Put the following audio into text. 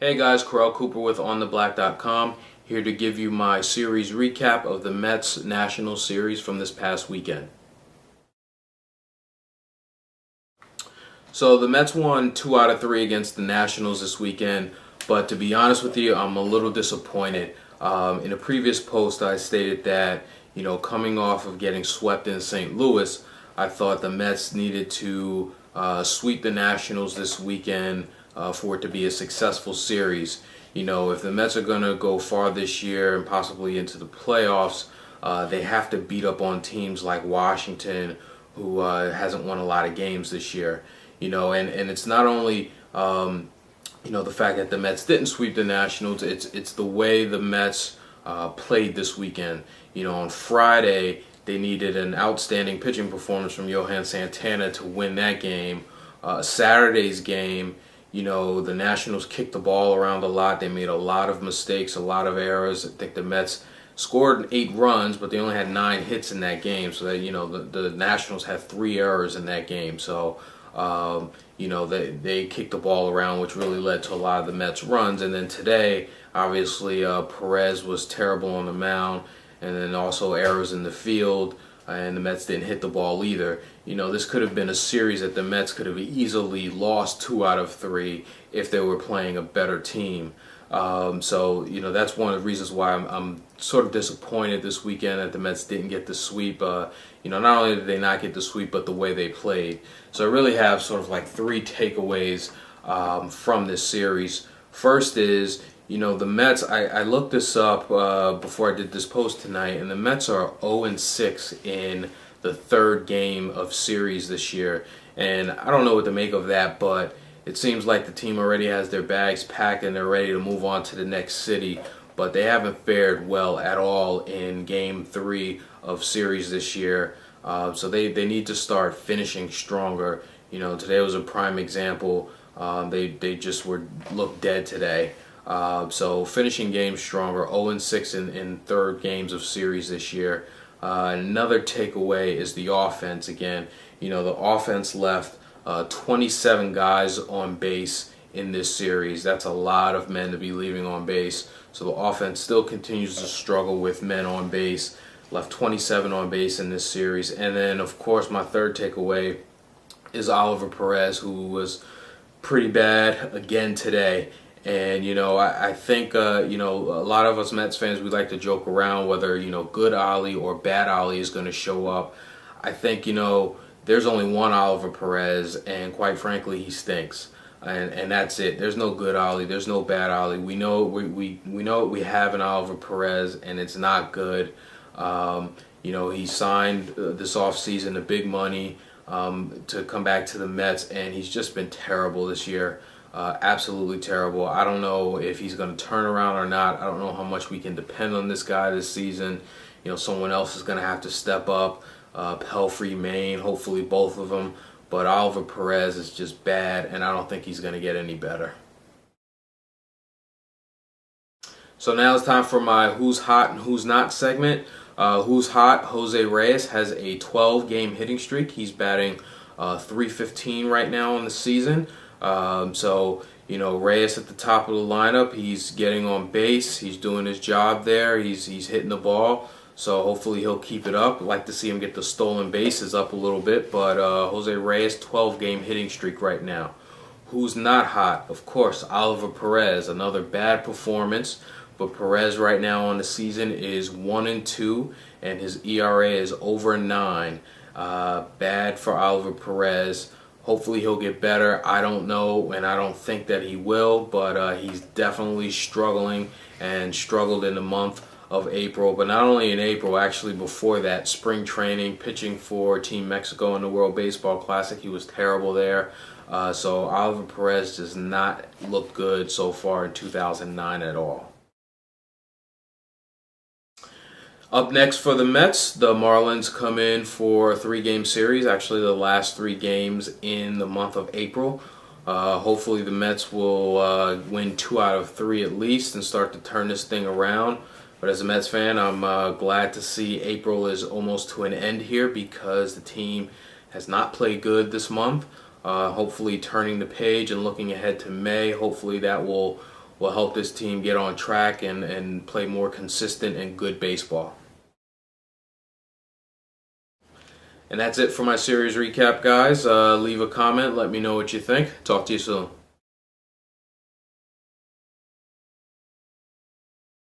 Hey guys, Corel Cooper with OnTheBlack.com here to give you my series recap of the Mets National Series from this past weekend. So the Mets won 2 out of 3 against the Nationals this weekend, but to be honest with you, I'm a little disappointed. In a previous post, I stated that, coming off of getting swept in St. Louis, I thought the Mets needed to sweep the Nationals this weekend for it to be a successful series. If the Mets are going to go far this year and possibly into the playoffs, they have to beat up on teams like Washington, who hasn't won a lot of games this year. And it's not only the fact that the Mets didn't sweep the Nationals, it's the way the Mets played this weekend. On Friday, they needed an outstanding pitching performance from Johan Santana to win that game. Saturday's game, the Nationals kicked the ball around a lot. They made a lot of mistakes, a lot of errors. I think the Mets scored 8 runs, but they only had 9 hits in that game. So that the Nationals had 3 errors in that game. So they kicked the ball around, which really led to a lot of the Mets runs. And then today, obviously, Perez was terrible on the mound, and then also errors in the field. And the Mets didn't hit the ball either. This could have been a series that the Mets could have easily lost 2 out of 3 if they were playing a better team. So that's one of the reasons why I'm sort of disappointed this weekend that the Mets didn't get the sweep. Not only did they not get the sweep, but the way they played. So I really have sort of like 3 takeaways from this series. First is, the Mets, I looked this up before I did this post tonight, and the Mets are 0-6 in the 3rd game of series this year. And I don't know what to make of that, but it seems like the team already has their bags packed and they're ready to move on to the next city. But they haven't fared well at all in Game 3 of series this year. So they need to start finishing stronger. Today was a prime example. They just looked dead today. So finishing games stronger, 0-6 in 3rd games of series this year. Another takeaway is the offense again. The offense left 27 guys on base in this series. That's a lot of men to be leaving on base. So the offense still continues to struggle with men on base. Left 27 on base in this series. And then, of course, my 3rd takeaway is Oliver Perez, who was pretty bad again today. And, I think, a lot of us Mets fans, we like to joke around whether, good Ollie or bad Ollie is going to show up. I think, there's only one Oliver Perez, and quite frankly, he stinks. And that's it. There's no good Ollie. There's no bad Ollie. We know we know what we have in Oliver Perez, and it's not good. He signed this offseason the big money to come back to the Mets, and he's just been terrible this year. Absolutely terrible. I don't know if he's going to turn around or not. I don't know how much we can depend on this guy this season. Someone else is going to have to step up. Pelfrey, Maine, hopefully both of them. But Oliver Perez is just bad, and I don't think he's going to get any better. So now it's time for my Who's Hot and Who's Not segment. Who's Hot? Jose Reyes has a 12-game hitting streak. He's batting .315 right now on the season. Reyes at the top of the lineup. He's getting on base. He's doing his job there. He's hitting the ball. So hopefully he'll keep it up. I'd like to see him get the stolen bases up a little bit. But Jose Reyes, 12-game hitting streak right now. Who's not hot? Of course, Oliver Perez. Another bad performance. But Perez right now on the season is 1-2, and his ERA is over 9. Bad for Oliver Perez. Hopefully he'll get better. I don't know, and I don't think that he will, but he's definitely struggling and struggled in the month of April. But not only in April, actually before that, spring training, pitching for Team Mexico in the World Baseball Classic, he was terrible there. So Oliver Perez does not look good so far in 2009 at all. Up next for the Mets, the Marlins come in for a 3-game series, actually the last 3 games in the month of April. Hopefully the Mets will win 2 out of 3 at least and start to turn this thing around. But as a Mets fan, I'm glad to see April is almost to an end here because the team has not played good this month. Hopefully turning the page and looking ahead to May, hopefully that will will help this team get on track and play more consistent and good baseball. And that's it for my series recap, guys. Leave a comment. Let me know what you think. Talk to you soon.